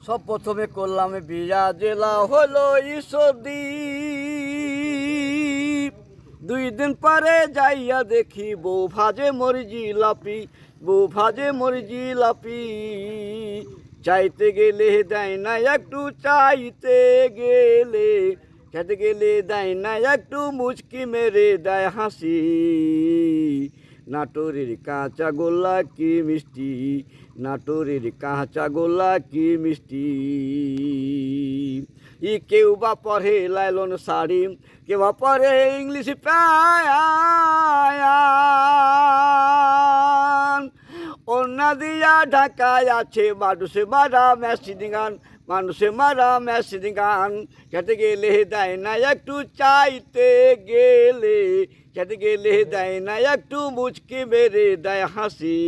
সব প্রথমে করলাম বিয়া, জেলা হলো ঈশ্বরদী। 2 দিন পরে যাইয়া দেখি বউ ভাজে মরি জিলাপি, বউ ভাজে মরি জিলাপি। চাইতে গেলে দেয় না একটু, চাইতে গেলে খেতে গেলে দেয় না একটু, মুচকি মেরে দেয় হাসি। নাটোরের কাঁচা গোল্লা কি মিষ্টি, নাটোরের কাঁচা গোল্লা কি মিষ্টি। কেউ বা পরে লাইলন শাড়ি, কেউ বা পরে ইংলিশ প্যান্ট, ওনা দিয়া ঢাকায় আছে মানুষে মারা মেশিন গান, মানুষে মারা মেশিন গান। খেতে গেলে দেয় না একটু, চাইতে গেলে খেতে গেলে দেয় না একটু, মুচকি মেরে দেয় হাসি।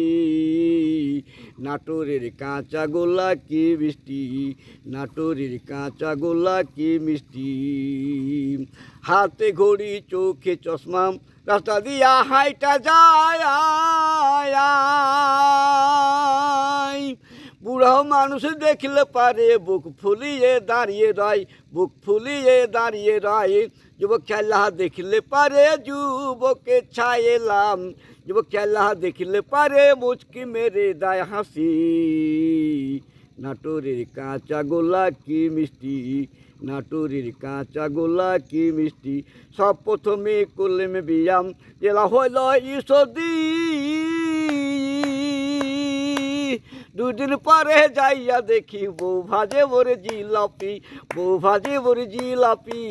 নাটোরের কাঁচা গোল্লা কি মিষ্টি, নাটোরের কাঁচা গোল্লা কি মিষ্টি। হাতে ঘড়ি চোখে চশমা, রাস্তা দিয়া হাইটা যায়। বুড়ো মানুষ দেখলে পারে বুক ফুলিয়ে দাঁড়িয়ে রয়, বুক ফুলিয়ে দাঁড়িয়ে রয়। যুবক খেলা দেখলে পারে যুবকে ছাইলাম, যুবক খেলা দেখলে পারে মুচকি মেরে দেয় হাসি। নাটোরের কাঁচা গোল্লা কি মিষ্টি, নাটোরের কাঁচা গোল্লা কি মিষ্টি। সব প্রথমে করলেম বিয়াম, জেলা হইল ঈশ্বরদী। 2 দিন পরে যাইয়া দেখি বউ ভাজে মরে জিলাপি, বউ ভাজে মরে জিলাপি।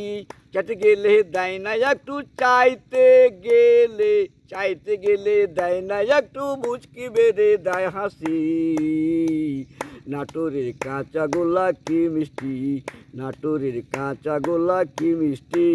খেতে গেলে দেয় না একটু, চাইতে গেলে চাইতে গেলে দেয় না একটু, মুচকি বেড়ে দেয় হাসি। নাটোরের কাঁচা গোল্লা কি মিষ্টি, নাটোরের কাঁচা গোল্লা কি মিষ্টি।